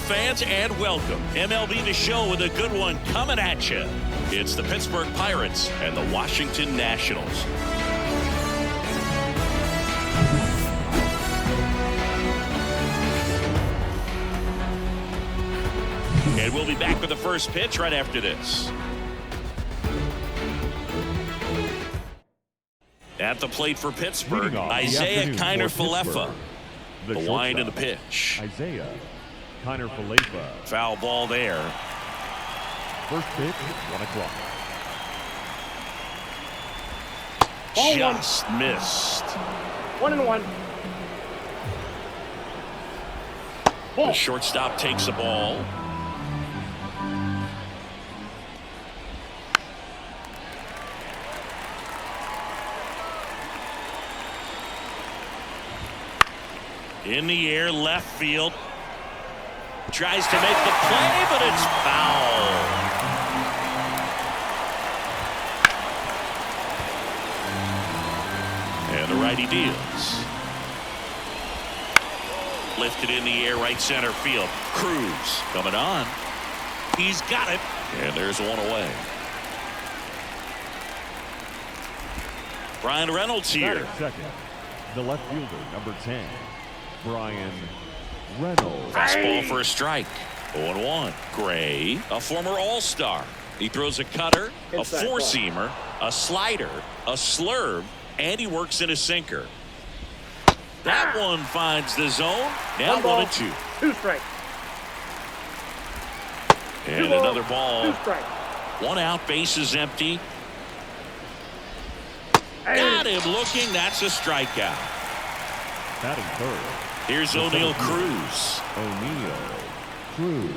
fans, and welcome. MLB The Show with a good one coming at you. It's the Pittsburgh Pirates and the Washington Nationals. And we'll be back with the first pitch right after this. At the plate for Pittsburgh, Isaiah Kiner-Falefa. The wind and the pitch. Isaiah Kiner-Falefa. Foul ball there. First pitch, 1 o'clock. Just missed. 1-1. The shortstop takes the ball. In the air, left field. Tries to make the play, but it's foul. And the righty deals. Lifted in the air, right center field. Cruz coming on. He's got it. And there's one away. Brian Reynolds here. Second, the left fielder, number 10. Brian Reynolds. Fastball for a strike. 0-1. Gray, a former All-Star. He throws a cutter, a four-seamer, a slider, a slurve, and he works in a sinker. That one finds the zone. Now 1-2. 2 strikes. And another ball. 2 strikes. 1 out, bases empty. Got him looking. That's a strikeout. Batting third. Here's O'Neal Cruz. O'Neal Cruz.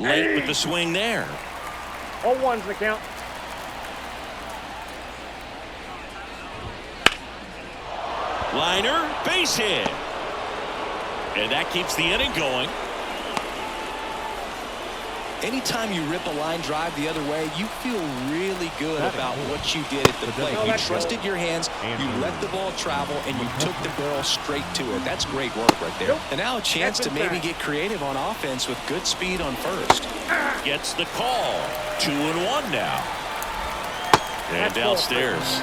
Late with the swing there. 0-1's the count. Liner, base hit. And that keeps the inning going. Anytime you rip a line drive the other way, you feel really good about what you did at the plate. You trusted your hands, you let the ball travel, and you took the barrel straight to it. That's great work right there. And now a chance to maybe get creative on offense with good speed on first. Gets the call. 2-1 now. And downstairs.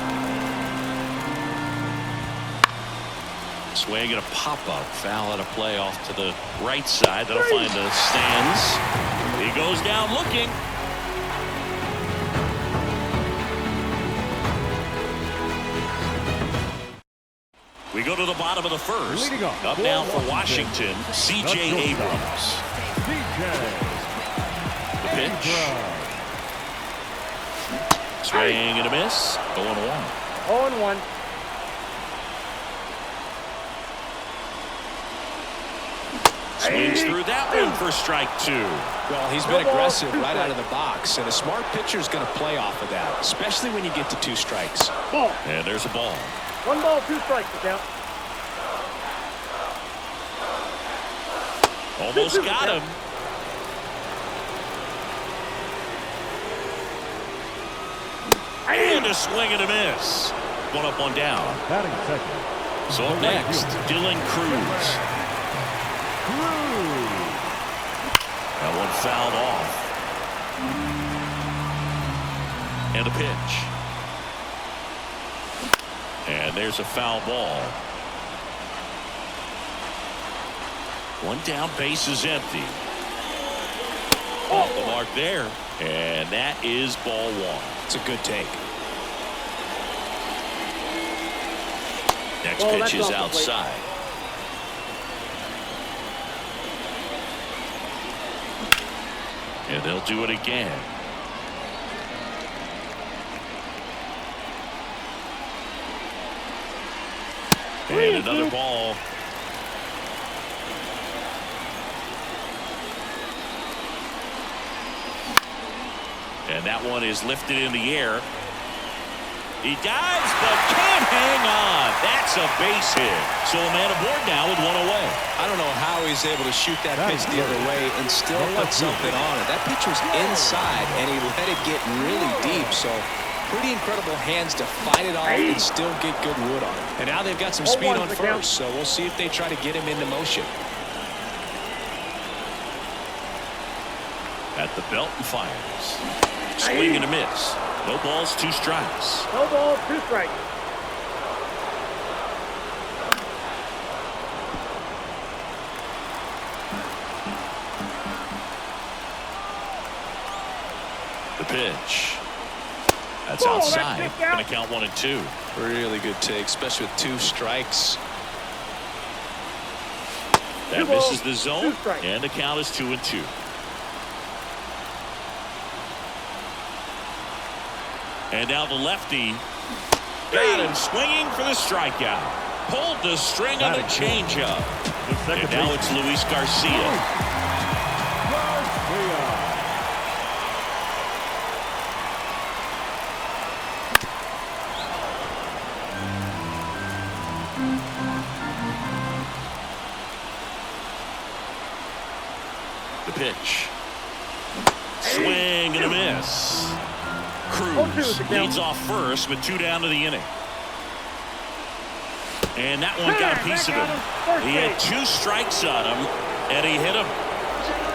Swing and a pop-up. Foul out of play off to the right side. That'll find the stands. He goes down looking. We go to the bottom of the first. Up now for Washington, C.J. Abrams. The pitch. Swing and a miss. 0-1. 0-1. Swings through that one for strike 2. Well, he's been aggressive right out of the box, and a smart pitcher is going to play off of that, especially when you get to 2 strikes. Ball. And there's a ball. 1 ball, 2 strikes to count. Almost got him. And a swing and a miss. 1 up, 1 down. Batting second. So up next, Dylan Cruz. That one fouled off. And a pitch. And there's a foul ball. 1 down, base is empty. Off the mark there. And that is ball 1. It's a good take. Next pitch is outside. And they'll do it again. And another ball. And that one is lifted in the air. He dives, but can't hang on. That's a base hit. So a man aboard now with 1 away. I don't know how he's able to shoot that pitch the other way and still put something on it. That pitch was inside, and he let it get really deep. So pretty incredible hands to fight it off and still get good wood on it. And now they've got some speed on first, so we'll see if they try to get him into motion. At the belt and fires. Swing and a miss. No balls, 2 strikes. No ball, 2 strikes. The pitch. That's Ball, outside. that's kicked out. Going to count 1 and 2. Really good take, especially with 2 strikes. That 2 balls, misses the zone, 2 strikes. and the count is 2 and 2. And now the lefty got him swinging for the strikeout. Pulled the string on the changeup. And now it's Luis Garcia. The pitch. Swing and a miss. Cruz leads off first with 2 down to the inning. And that one got a piece of him. He had 2 strikes on him, and he hit him.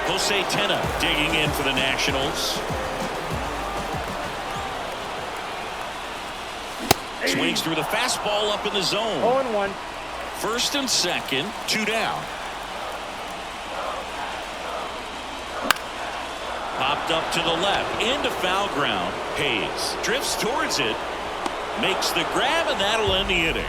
Jose Tena digging in for the Nationals. Swings through the fastball up in the zone. 0-1. First and second, 2 down. Popped up to the left, into foul ground. Hayes drifts towards it, makes the grab, and that'll end the inning.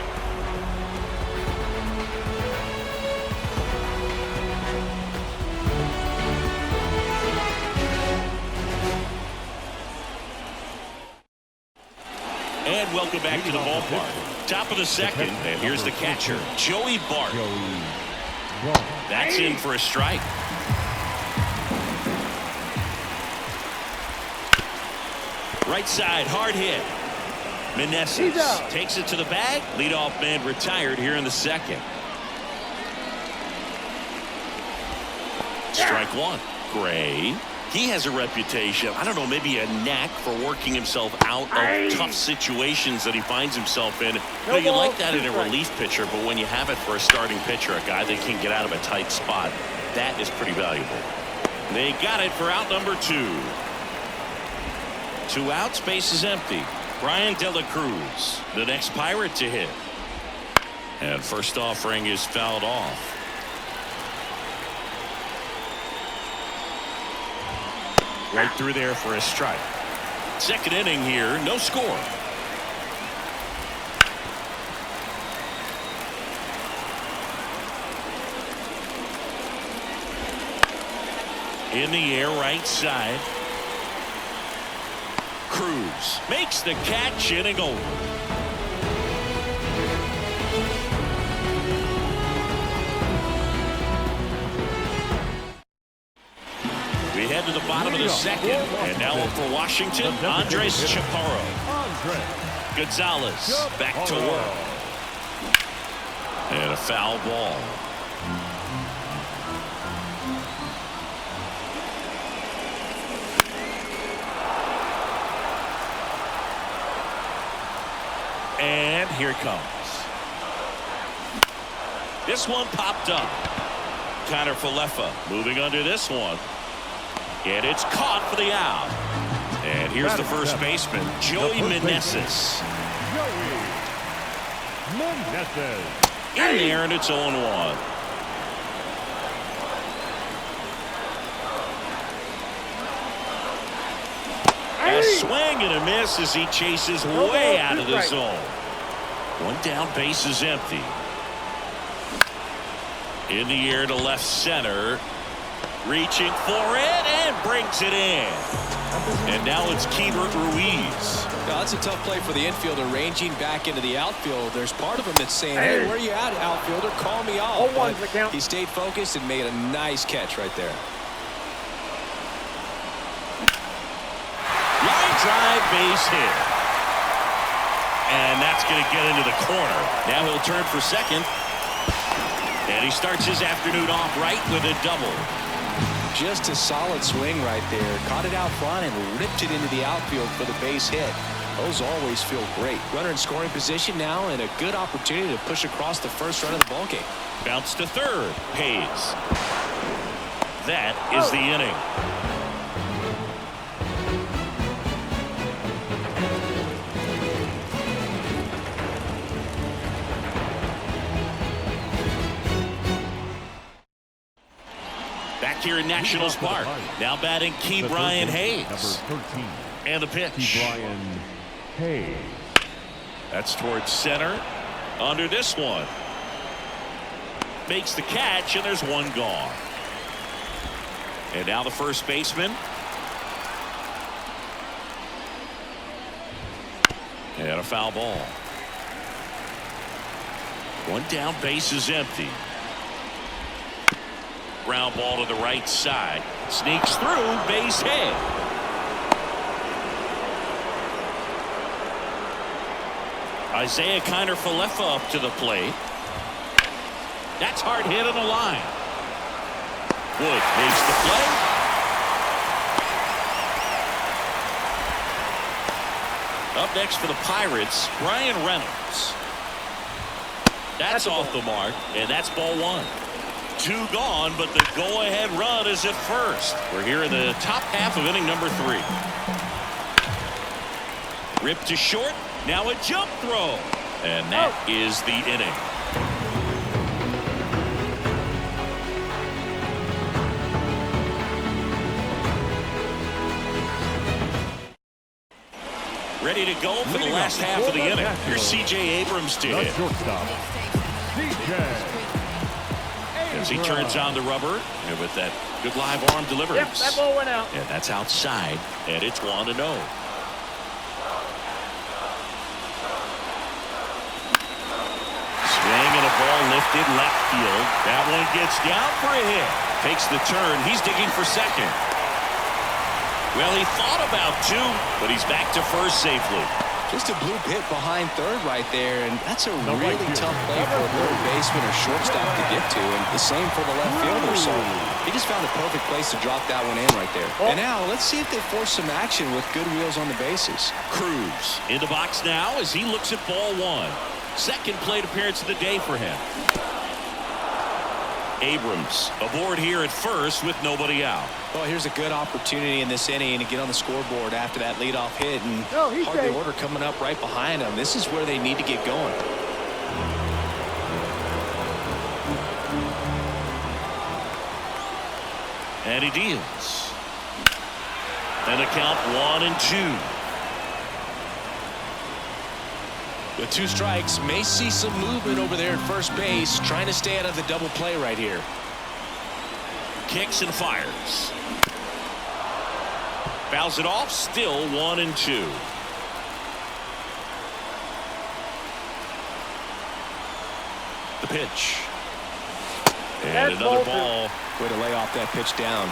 And welcome back to the ballpark. Top of the second, and here's the catcher, Joey Bart. That's in for a strike. Right side, hard hit. Meneses takes it to the bag. Leadoff man retired here in the second. Strike 1. Gray. He has a reputation, I don't know, maybe a knack for working himself out of tough situations that he finds himself in. You like that in a relief pitcher, but when you have it for a starting pitcher, a guy that can get out of a tight spot, that is pretty valuable. They got it for out number 2. 2 outs, base is empty. Brian De La Cruz, the next Pirate to hit. And first offering is fouled off. Right through there for a strike. Second inning here, no score. In the air, right side. Cruz makes the catch, inning over. We head to the bottom of the second, and now up for Washington, Andres Chaparro. Gonzalez back to work. And a foul ball. And here it comes. This one popped up. Connor Falefa moving under this one. And it's caught for the out. And here's the first baseman, Joey Meneses. In there, and it's 0-1. A swing and a miss as he chases way out of the zone. 1 down, base is empty. In the air to left center. Reaching for it and brings it in. And now it's Keibert Ruiz. Now, that's a tough play for the infielder, ranging back into the outfield. There's part of him that's saying, hey, where are you at, outfielder? Call me out. But he stayed focused and made a nice catch right there. Line drive, base hit. And that's going to get into the corner. Now he'll turn for second. And he starts his afternoon off right with a double. Just a solid swing right there. Caught it out front and ripped it into the outfield for the base hit. Those always feel great. Runner in scoring position now, and a good opportunity to push across the first run of the ballgame. Bounce to third. Hayes. That is the inning. here in Nationals Park. Now batting Key Brian Hayes. Number 13. And the pitch. Key Brian Hayes. That's towards center. Under this one. Makes the catch, and there's one gone. And now the first baseman. And a foul ball. One down, base is empty. Ground ball to the right side. Sneaks through, base hit. Isaiah Kiner-Falefa up to the plate. That's hard hit on the line. Wood makes the play. Up next for the Pirates, Brian Reynolds. That's off the mark, and that's ball one. Two gone, but the go-ahead run is at first. We're here in the top half of inning number 3. Ripped to short. Now a jump throw. And that is the inning. Ready to go for the last half of the inning. Here's C.J. Abrams to hit. Shortstop, C.J. As he turns on the rubber and with that good live arm delivery. Yep, that ball went out. And that's outside, and it's 1-0. Swing and a ball lifted left field. That one gets down for a hit. Takes the turn. He's digging for second. Well, he thought about 2, but he's back to first safely. Just a bloop hit behind third right there, and that's a really tough play for a third baseman or shortstop to get to, and the same for the left fielder. So he just found a perfect place to drop that one in right there. And now let's see if they force some action with good wheels on the bases. Cruz in the box now as he looks at ball one. Second plate appearance of the day for him. Abrams aboard here at first with nobody out. Well, here's a good opportunity in this inning to get on the scoreboard after that leadoff hit, and hard order coming up right behind them. This is where they need to get going. And he deals. And the count 1-2. With 2 strikes, may see some movement over there at first base, trying to stay out of the double play right here. Kicks and fires. Fouls it off, still 1-2. The pitch. And another ball. Way to lay off that pitch down.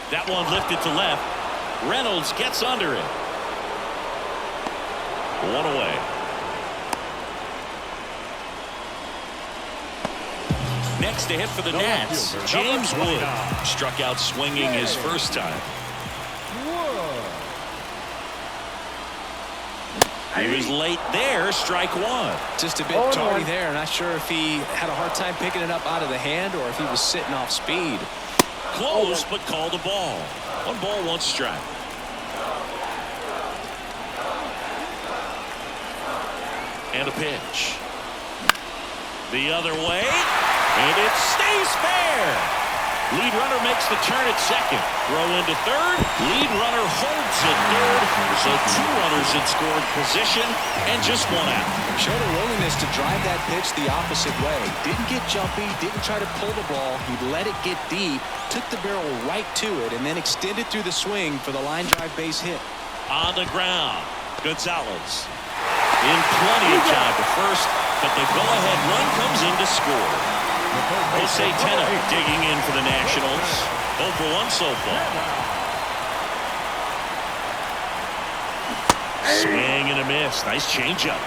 That one lifted to left. Reynolds gets under it. 1 away. Next to hit for the Nats, James Wood. Struck out swinging his first time. He was late there, strike 1. Just a bit tardy there. Not sure if he had a hard time picking it up out of the hand or if he was sitting off speed. Close, but called a ball. 1 ball, 1 strike. And a pitch. The other way, and it stays fair. Lead runner makes the turn at second. Throw into third. Lead runner holds at third. So 2 runners in scoring position and just 1 out. Showed a willingness to drive that pitch the opposite way. Didn't get jumpy, didn't try to pull the ball. He let it get deep, took the barrel right to it, and then extended through the swing for the line drive base hit. On the ground, Gonzalez in plenty of time to first, but the go-ahead run comes in to score. Jose Tena digging in for the Nationals. 0 for 1 so far. Swing and a miss. Nice changeup.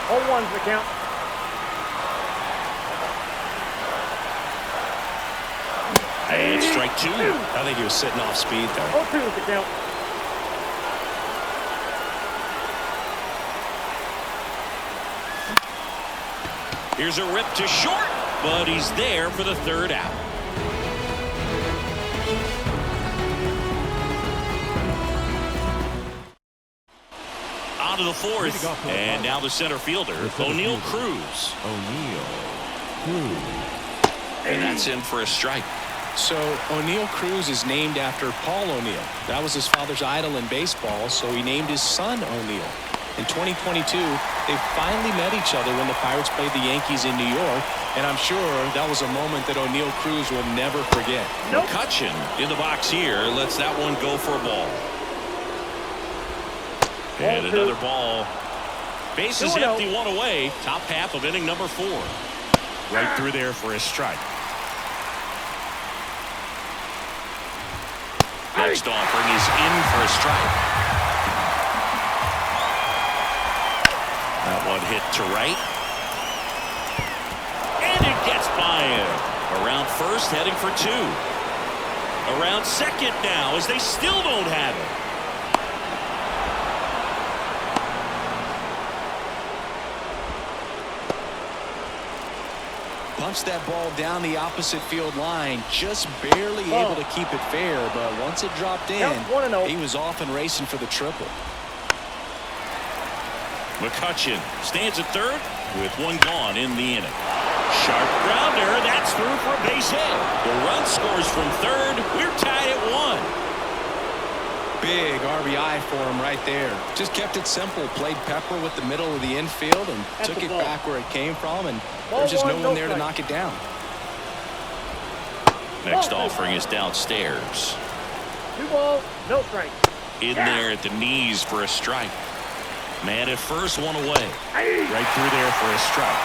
0-1's the count. And strike 2. I think he was sitting off speed there. 0-2's the count. Here's a rip to short, but he's there for the 3rd out. On to the fourth, and now the center fielder, O'Neal Cruz. And that's in for a strike. So O'Neal Cruz is named after Paul O'Neal. That was his father's idol in baseball, so he named his son O'Neal. In 2022, they finally met each other when the Pirates played the Yankees in New York, and I'm sure that was a moment that O'Neal Cruz will never forget. McCutchen in the box here lets that one go for a ball. And another ball. Bases empty, one away. Top half of inning number 4. Right through there for a strike. Next offering is in for a strike. That one hit to right. And it gets by him. Around first, heading for 2. Around second now as they still don't have it. Punched that ball down the opposite field line, just barely able to keep it fair, but once it dropped in, he was off and racing for the triple. McCutchen stands at third with one gone in the inning. Sharp grounder, that's through for a base hit. The run scores from third. We're tied at 1. Big RBI for him right there. Just kept it simple, played pepper with the middle of the infield and took it back where it came from, and there's just no one there to knock it down. Next offering is downstairs. 2 balls, no strike. In there at the knees for a strike. Man at first, one away. Right through there for a strike.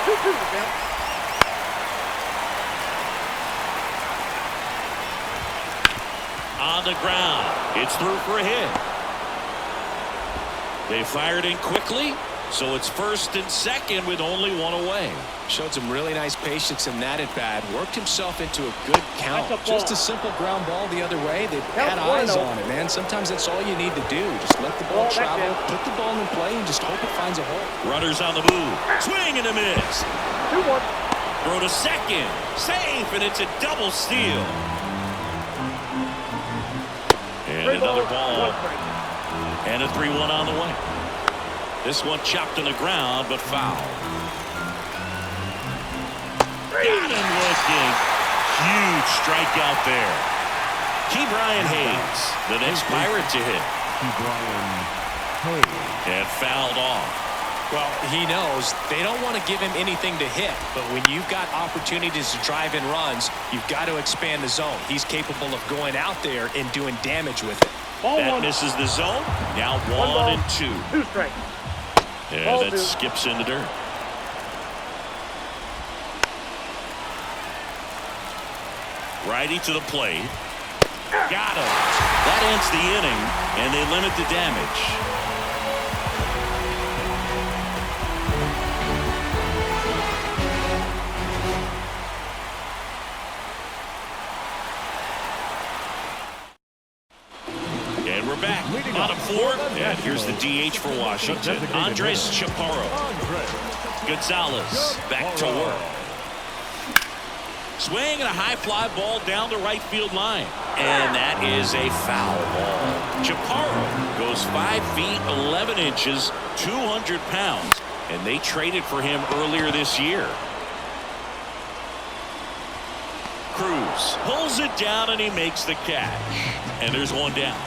2-2 the count. On the ground. It's through for a hit. They fired in quickly, so it's first and second with only one away. Showed some really nice patience in that at bat. Worked himself into a good count. Just a simple ground ball the other way. They had eyes on it, man. Sometimes that's all you need to do. Just let the ball travel, put the ball in play, and just hope it finds a hole. Runners on the move. Swing and a miss. 2-1. Throw to second. Safe, and it's a double steal. And another ball. And a 3-1 on the way. This one chopped on the ground, but foul. Got him looking. Huge strikeout there. Key Brian Hayes, the next Pirate to hit. And fouled off. Well, he knows they don't want to give him anything to hit, but when you've got opportunities to drive in runs, you've got to expand the zone. He's capable of going out there and doing damage with it. That misses the zone. Now 1 and 2. 2 strikes. And that skips in the dirt. Righty to the plate. Got him. That ends the inning, and they limit the damage. And we're back. Bottom 4, and here's the DH for Washington, Andres Chaparro. Gonzalez back to work. Swing and a high fly ball down the right field line. And that is a foul ball. Chaparro goes 5 feet 11 inches, 200 pounds, and they traded for him earlier this year. Cruz pulls it down and he makes the catch. And there's one down.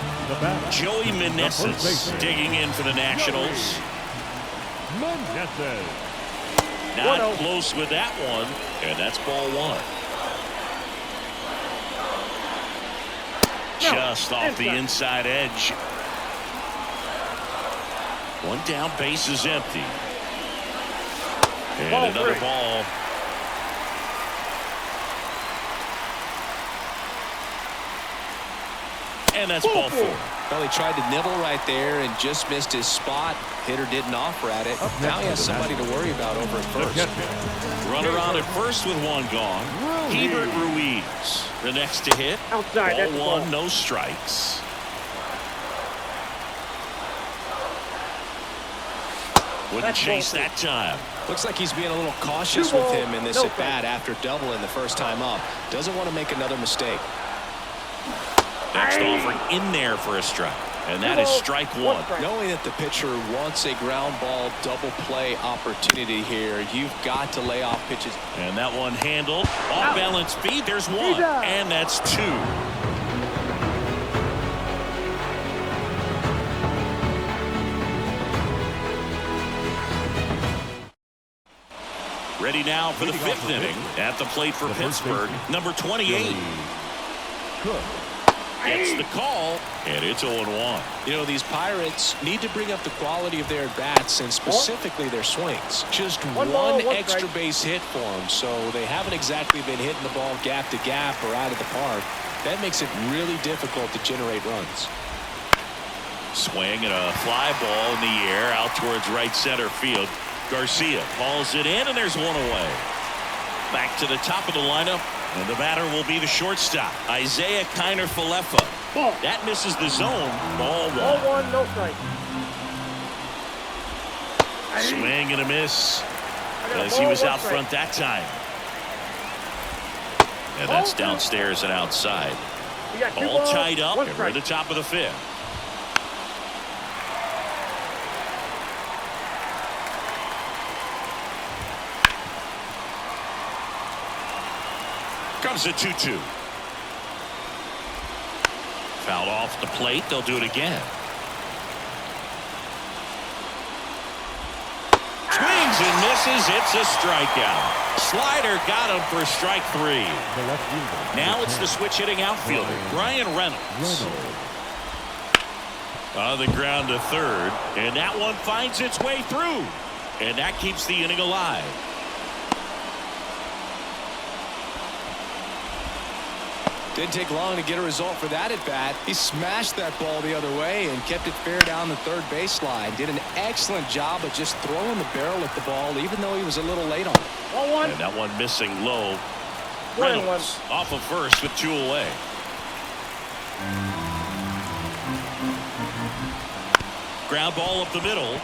Joey Meneses digging in for the Nationals. Not close with that one, and that's ball 1. Just off the inside edge. One down, base is empty. And another ball. And that's ball 4. Well, he tried to nibble right there and just missed his spot. Hitter didn't offer at it. Now he has somebody to worry about over at first. Runner on at first with one gone. Hebert Ruiz, the next to hit. Outside. Ball 1, no strikes. Wouldn't chase that time. Looks like he's being a little cautious with him in this at bat after doubling the first time up. Doesn't want to make another mistake. Next offering in there for a strike. And that is strike one. Knowing that the pitcher wants a ground ball double play opportunity here, you've got to lay off pitches. And that one handled. Off balance speed. There's one. And that's two. Ready now for the fifth inning. At the plate for Pittsburgh, number 28. Gets the call, and it's 0-1. You know, these Pirates need to bring up the quality of their bats and specifically their swings. Just one extra base hit for them, so they haven't exactly been hitting the ball gap to gap or out of the park. That makes it really difficult to generate runs. Swing and a fly ball in the air out towards right center field. Garcia hauls it in, and there's one away. Back to the top of the lineup, and the batter will be the shortstop, Isaiah Kiner-Falefa. That misses the zone. Ball one. Ball one, no strike. Swing and a miss as he was out front that time. And that's downstairs and outside. All tied up, and we're at the top of the fifth. Comes a 2-2. Fouled off the plate. They'll do it again. Swings and misses. It's a strikeout. Slider got him for strike three. Now it's the switch hitting outfielder, Brian Reynolds. On the ground to third, and that one finds its way through, and that keeps the inning alive. Didn't take long to get a result for that at bat. He smashed that ball the other way and kept it fair down the third baseline. Did an excellent job of just throwing the barrel at the ball, even though he was a little late on it. And that one missing low. Reynolds off of first with two away. Ground ball up the middle.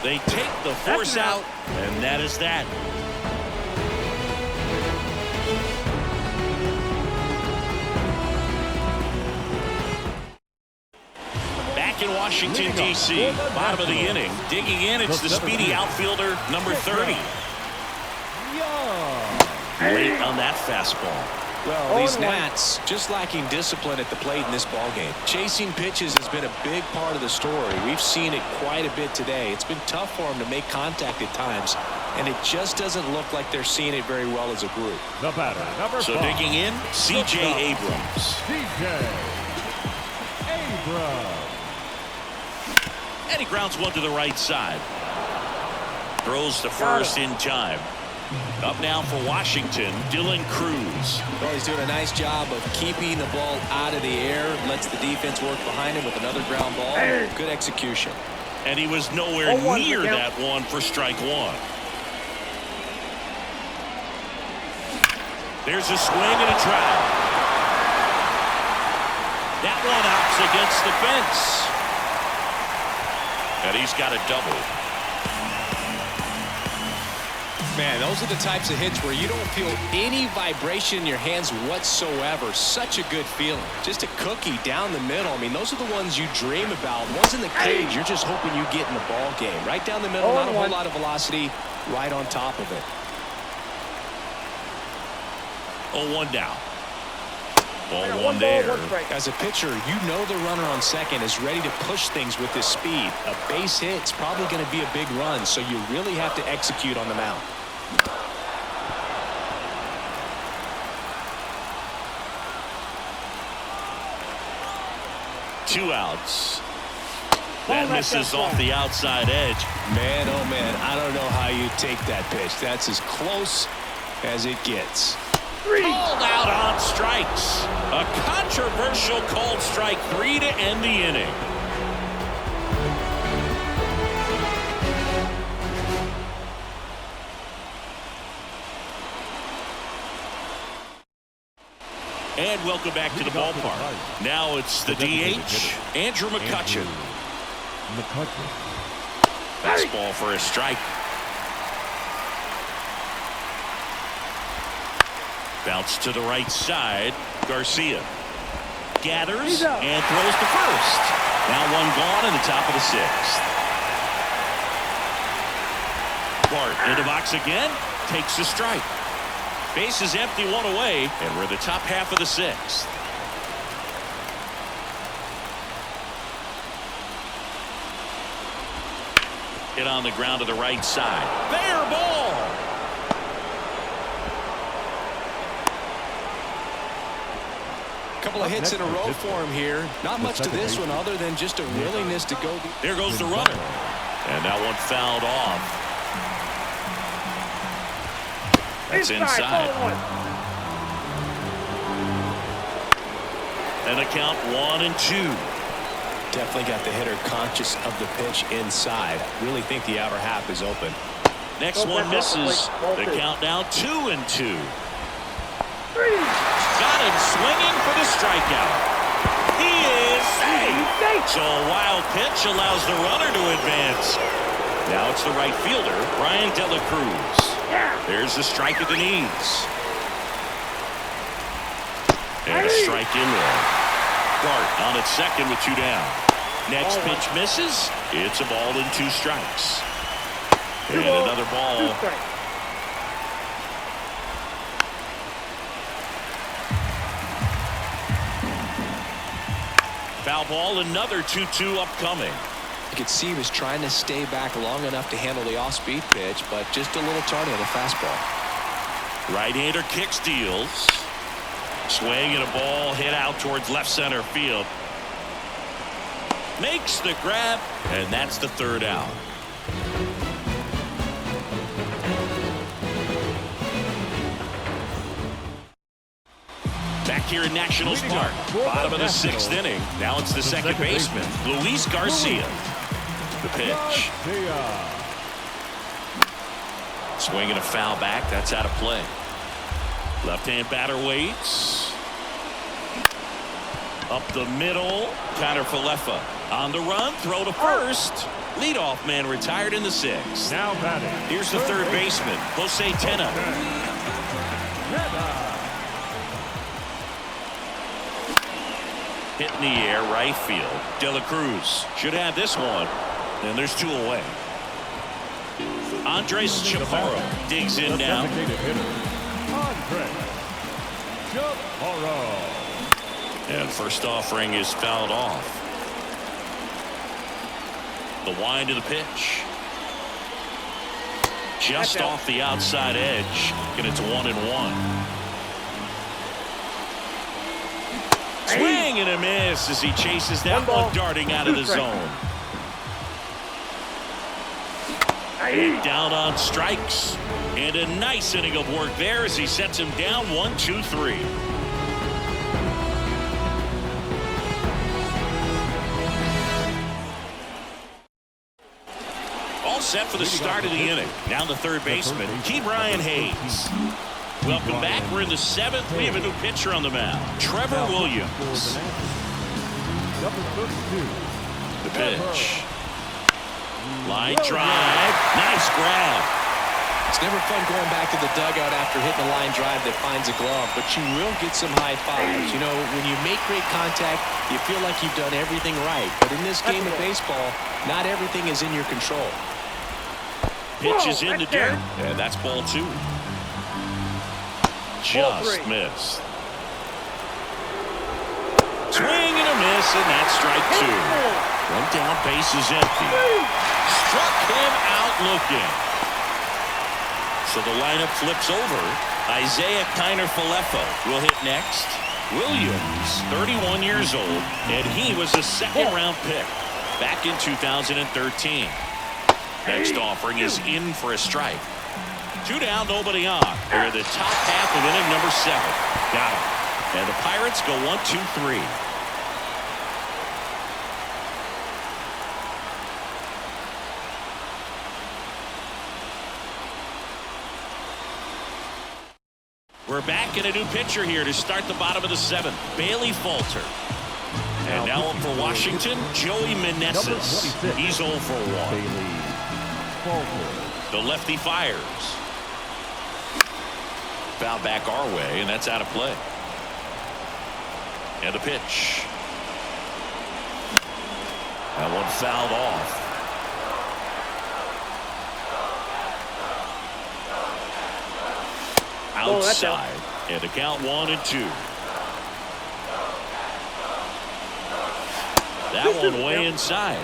They take the force out, and that is that. In Washington, D.C., bottom of the inning. Digging in, it's the speedy outfielder, number 30. Late on that fastball. Well, these Nats just lacking discipline at the plate in this ballgame. Chasing pitches has been a big part of the story. We've seen it quite a bit today. It's been tough for them to make contact at times, and it just doesn't look like they're seeing it very well as a group. The batter, number 5. Digging in, C.J. Abrams. C.J. Abrams. And he grounds one to the right side. Throws to first in time. Up now for Washington, Dylan Cruz. Well, he's doing a nice job of keeping the ball out of the air. Lets the defense work behind him with another ground ball. Good execution. And he was nowhere near that one for strike one. There's a swing and a drive. That one outs against the fence. And he's got a double. Man, those are the types of hits where you don't feel any vibration in your hands whatsoever. Such a good feeling. Just a cookie down the middle. I mean, those are the ones you dream about. Ones in the cage, you're just hoping you get in the ball game. Right down the middle, not a whole lot of velocity, right on top of it. 0-1 down. Ball one there. As a pitcher, you know the runner on second is ready to push things with his speed. A base hit's probably going to be a big run, so you really have to execute on the mound. Two outs. That misses off the outside edge. Man, oh man, I don't know how you take that pitch. That's as close as it gets. Called out on strikes. A controversial called strike 3 to end the inning. And welcome back to the ballpark. Now it's the DH, Andrew McCutchen. Fastball for a strike. Bounce to the right side. Garcia. gathers and throws to first. Now one gone in the top of the sixth. Bart into box again, takes the strike. Base is empty, one away, and we're in the top half of the sixth. Hit on the ground to the right side. Fair ball. Couple of hits in a row for him here. Not much to this one other than just a willingness to go. There goes the runner. And that one fouled off. That's inside. And a count 1-2. Definitely got the hitter conscious of the pitch inside. Really think the outer half is open. Next one misses. The count now 2-2. Got him swinging for the strikeout. He is safe. So a wild pitch allows the runner to advance. Now it's the right fielder, Brian De La Cruz. There's the strike at the knees. And a strike in there. Bart on at second with 2 down. Next pitch misses. It's a ball and 2 strikes. And another ball. Foul ball, another 2-2 upcoming. You could see he was trying to stay back long enough to handle the off-speed pitch, but just a little tardy on the fastball. Right-hander kick steals. Swing and a ball hit out towards left center field. Makes the grab, and that's the 3rd out. Back here in Nationals Park, bottom of the 6th inning. Now it's the second baseman, Luis Garcia. The pitch. Swing and a foul back. That's out of play. Left-hand batter waits. Up the middle. Connor Falefa on the run. Throw to first. Leadoff man retired in the 6th. Now batting. Here's the third baseman, Jose Tena. Hit in the air, right field. De La Cruz should have this one. And there's 2 away. Andres Chaparro digs in now. And first offering is fouled off. The wind of the pitch. Just off the outside edge. And it's 1-1. Swing and a miss as he chases that one darting out of the zone. And down on strikes. And a nice inning of work there as he sets him down 1-2-3. All set for the start of the inning. Now the third baseman, Ke'Bryan Hayes. Welcome back. We're in the 7th. We have a new pitcher on the mound, Trevor Williams. The pitch. Line drive. Nice grab. It's never fun going back to the dugout after hitting a line drive that finds a glove, but you will get some high fives. You know, when you make great contact, you feel like you've done everything right. But in this game of baseball, not everything is in your control. Pitch is in the dirt, and that's ball 2. Just missed. Swing and a miss, and that's strike 2. One down, base is empty. Struck him out looking. So the lineup flips over. Isaiah Kiner Falefa will hit next. Williams, 31 years old, and he was a 2nd-round pick back in 2013. Next offering is in for a strike. 2 down, nobody on. They're the top half of inning number 7. Got him. And the Pirates go 1-2-3. We're back in a new pitcher here to start the bottom of the 7th. Bailey Falter. And now up for Washington, Joey Meneses. He's 0 for 1. The lefty fires. Foul back our way, and that's out of play. And the pitch. That one fouled off. Outside. And the count 1-2. That one way inside.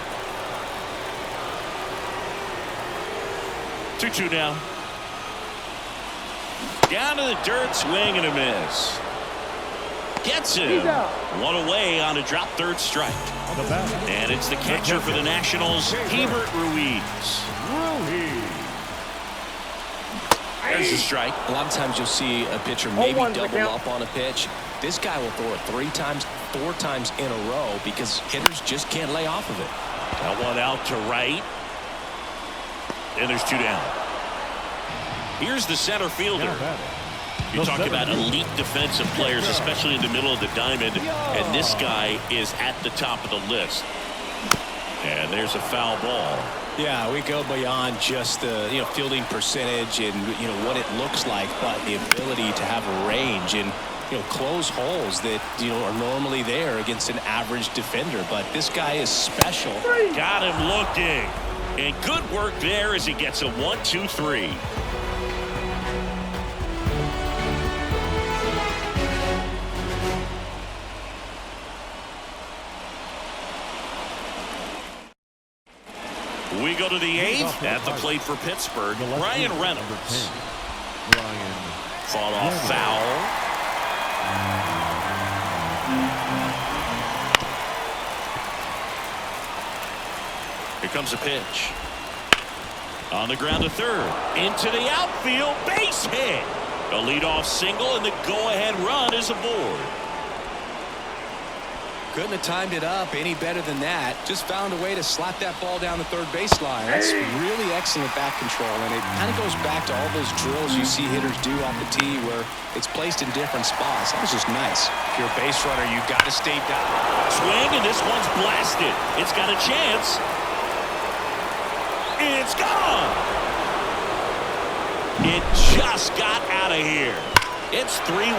2-2 now. Down to the dirt, swing and a miss. Gets him. One away on a drop third strike. And it's the catcher for the Nationals, Hebert Ruiz. There's a strike. A lot of times you'll see a pitcher maybe double up on a pitch. This guy will throw it 3 times, 4 times in a row because hitters just can't lay off of it. That one out to right. And there's 2 down. Here's the center fielder. You talk about elite defensive players, especially in the middle of the diamond, and this guy is at the top of the list. And there's a foul ball. Yeah, we go beyond just the fielding percentage and what it looks like, but the ability to have a range and close holes that are normally there against an average defender. But this guy is special. Got him looking, and good work there as he gets a 1-2-3. We go to the 8th at the plate for Pittsburgh. Brian Reynolds. Fought off foul. Here comes a pitch. On the ground to third. Into the outfield. Base hit. A leadoff single, and the go-ahead run is aboard. Couldn't have timed it up any better than that. Just found a way to slap that ball down the third baseline. That's really excellent bat control, and it kind of goes back to all those drills you see hitters do off the tee where it's placed in different spots. That was just nice. If you're a base runner, you got to stay down. Swing, and this one's blasted. It's got a chance. It's gone. It just got out of here. It's 3-1.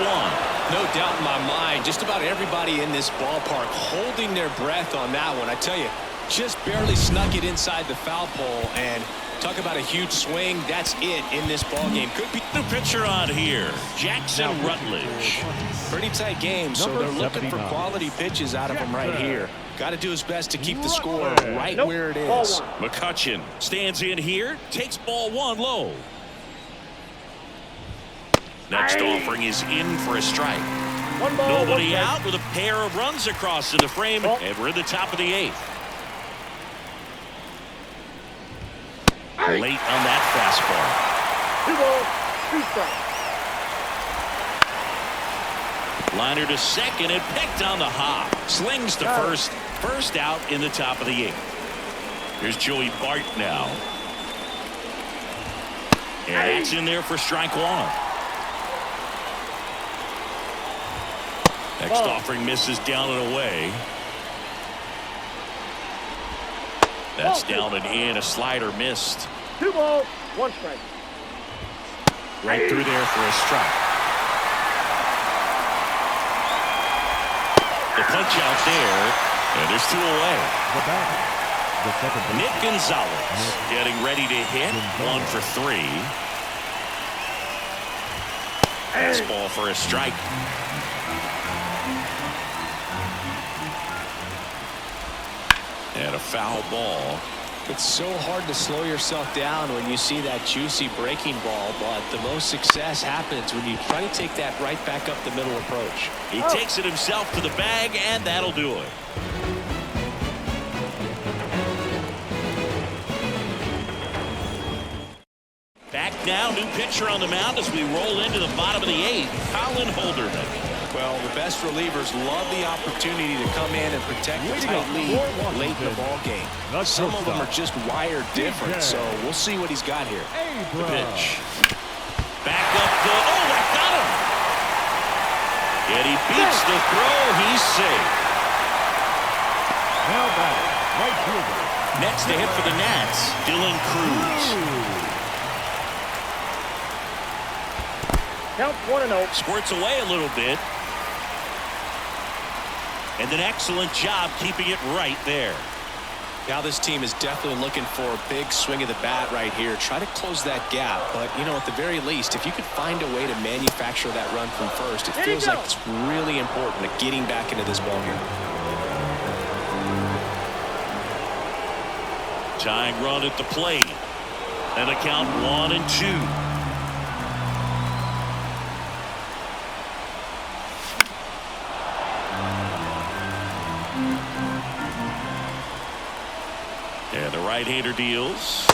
No doubt in my mind, just about everybody in this ballpark holding their breath on that one. I tell you, just barely snuck it inside the foul pole, and talk about a huge swing. That's it in this ball game. Could be the pitcher on here, Jackson Rutledge. Pretty tight game, so they're looking for quality pitches out of him right here. Got to do his best to keep the score right where it is. McCutchen stands in here, takes ball 1 low. Next offering is in for a strike. Nobody out with a pair of runs across in the frame, and we're at the top of the 8th. Late on that fastball. 2 balls, 2 strikes. Liner to second and picked on the hop. Slings to first. First out in the top of the 8th. Here's Joey Bart now. And that's in there for strike 1. Next offering misses down and away. That's down and in. A slider missed. 2 balls, 1 strike. Right through there for a strike. The punch out there, and there's 2 away. Nick Gonzalez getting ready to hit. 1 for 3. Fastball for a strike. And a foul ball. It's so hard to slow yourself down when you see that juicy breaking ball, but the most success happens when you try to take that right back up the middle approach. He takes it himself to the bag, and that'll do it. Back now, new pitcher on the mound as we roll into the bottom of the 8th, Colin Holderman. Well, the best relievers love the opportunity to come in and protect the tight lead late in the ball game. Some of them are just wired different, so we'll see what he's got here. The pitch. Back up the... Oh, that got him! And he beats the throw. He's safe. Now batting, right fielder. Next to hit for the Nats, Dylan Cruz. Count 1-0. Squirts away a little bit. And an excellent job keeping it right there. Now this team is definitely looking for a big swing of the bat right here. Try to close that gap. But, you know, at the very least, if you could find a way to manufacture that run from first, it feels like it's really important to getting back into this ballgame. Tying run at the plate. And a count 1-2. And the right-hander deals.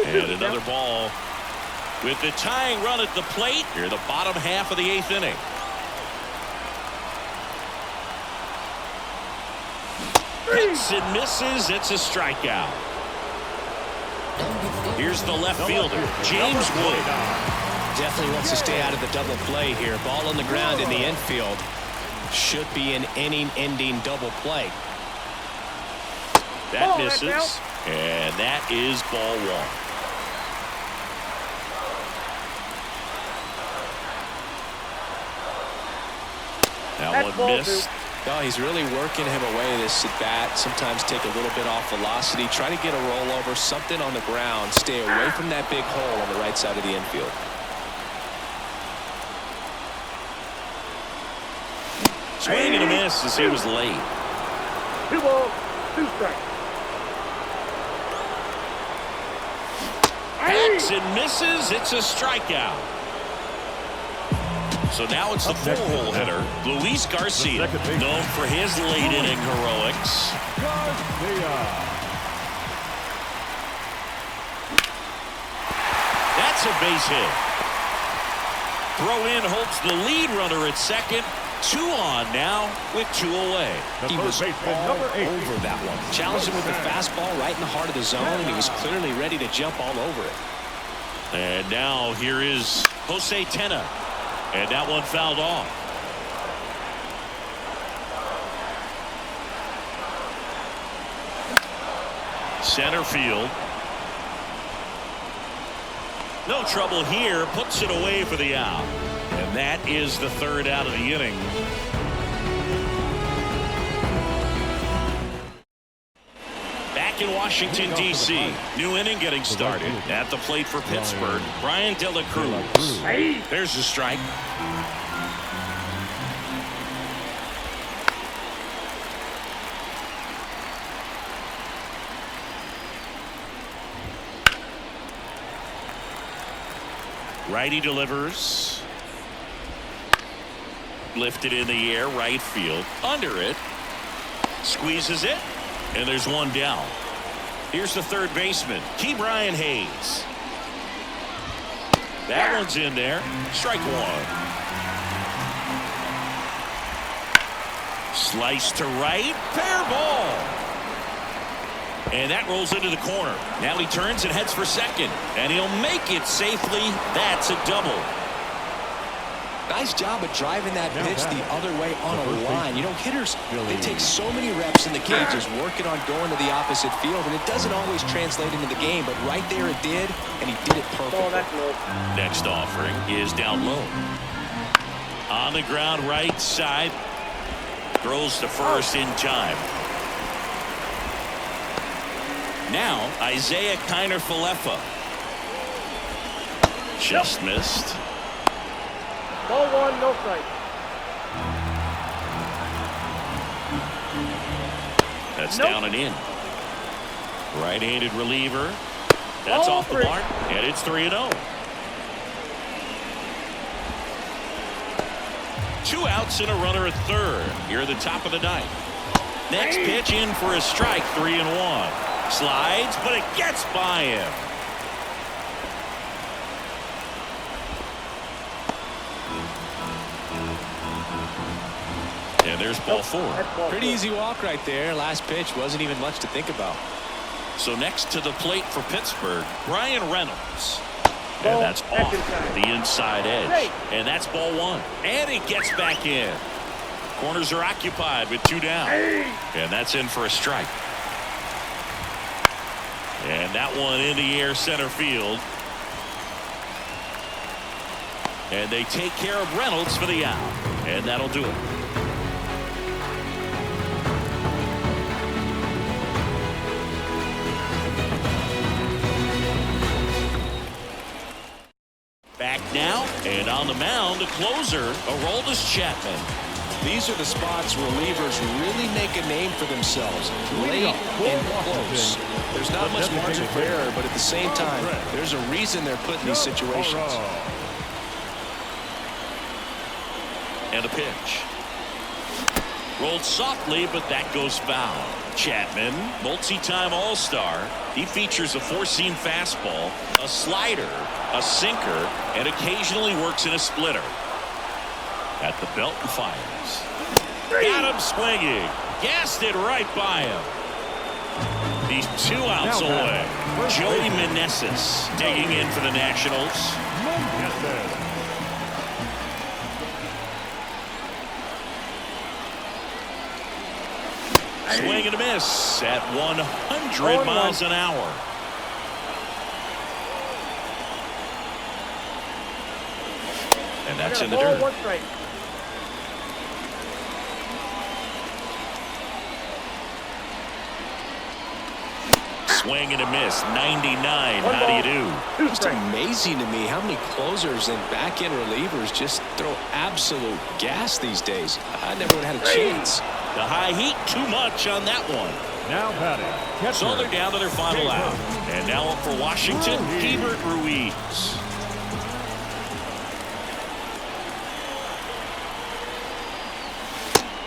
And another ball. With the tying run at the plate, here the bottom half of the 8th inning. Hits and misses. It's a strikeout. Here's the left fielder, James Wood. Definitely wants to stay out of the double play here. Ball on the ground in the infield. Should be an inning-ending double play. That misses. And that is ball 1. That one missed. Oh, he's really working him away this at bat. Sometimes take a little bit off velocity. Try to get a rollover, something on the ground. Stay away from that big hole on the right side of the infield. Swing and a miss as he was late. 2 balls, 2 strikes. Hacks and misses. It's a strikeout. So now it's the 4-hole hitter, Luis Garcia, known for his late inning heroics. That's a base hit. Throw in Holt's the lead runner at second. 2 on now with 2 away. He was all over that one. Challenged him with the fastball right in the heart of the zone, and he was clearly ready to jump all over it. And now here is Jose Tena. And that one fouled off. Center field. No trouble here. Puts it away for the out. And that is the 3rd out of the inning. Back in Washington, D.C. New inning getting started. At the plate for Pittsburgh, Brian De La Cruz. There's the strike. Righty delivers. Lifted in the air, right field. Under it. Squeezes it. And there's one down. Here's the 3rd baseman, Brian Hayes. That one's in there. Strike 1. Slice to right. Fair ball. And that rolls into the corner. Now he turns and heads for second. And he'll make it safely. That's a double. Nice job of driving that pitch the other way on a line. You know, hitters, they take so many reps in the cages working on going to the opposite field, and it doesn't always translate into the game, but right there it did, and he did it perfectly. Next offering is down low. On the ground, right side. Throws to first in time. Now, Isaiah Kiner-Falefa. Just missed. Ball 1, no strike. That's down and in. Right-handed reliever. That's off the mark, and it's 3-0. 2 outs and a runner at third. Here at the top of the 9th. Next pitch in for a strike, 3-1. Slides, but it gets by him. And there's ball 4. Pretty easy walk right there. Last pitch wasn't even much to think about. So next to the plate for Pittsburgh, Brian Reynolds. And that's off the inside edge. And that's ball 1. And he gets back in. Corners are occupied with 2 down. And that's in for a strike. And that one in the air center field. And they take care of Reynolds for the out. And that'll do it. And on the mound, the closer, Aroldis Chapman. These are the spots relievers really make a name for themselves. Late and close. There's not much margin for error, but at the same time, there's a reason they're put in these situations. And a pitch. Rolled softly, but that goes foul. Chapman, multi-time All-Star. He features a four-seam fastball, a slider, a sinker, and occasionally works in a splitter. At the belt and fires. Got him swinging. Gassed it right by him. He's 2 outs away. Joey Meneses digging in for the Nationals. Swing and a miss at 100 miles an hour. And that's in the dirt. Swing and a miss, 99. How do you do? It's amazing to me how many closers and back-end relievers just throw absolute gas these days. I never would have had a chance. The high heat, too much on that one. Now batting. So they're down to their final out. And now up for Washington, Hebert Ruiz.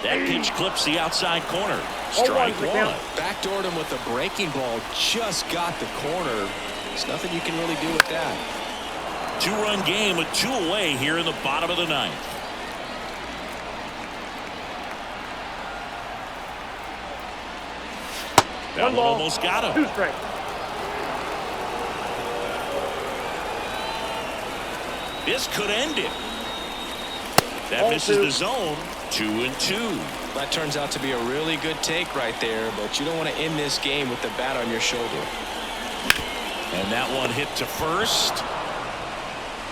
That pitch clips the outside corner. Strike one. Backdoored him with a breaking ball. Just got the corner. There's nothing you can really do with that. 2-run game with 2 away here in the bottom of the 9th. That one almost got him. 2 strikes. This could end it. That misses the zone. 2-2. That turns out to be a really good take right there, but you don't want to end this game with the bat on your shoulder. And that one hit to first.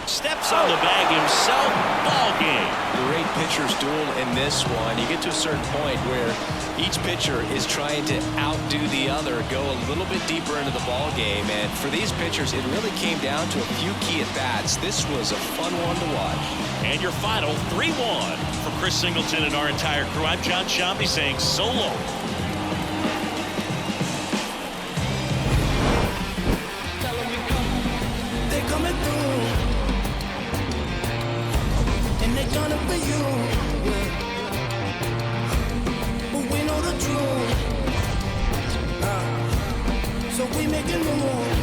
Steps on the bag himself. Ball game. Great pitcher's duel in this one. You get to a certain point where each pitcher is trying to outdo the other, go a little bit deeper into the ball game. And for these pitchers, it really came down to a few key at-bats. This was a fun one to watch. And your final 3-1 for Chris Singleton and our entire crew. I'm John Shambi saying so long. They're coming through, and they're gonna for you. But we know the truth, so we make it move.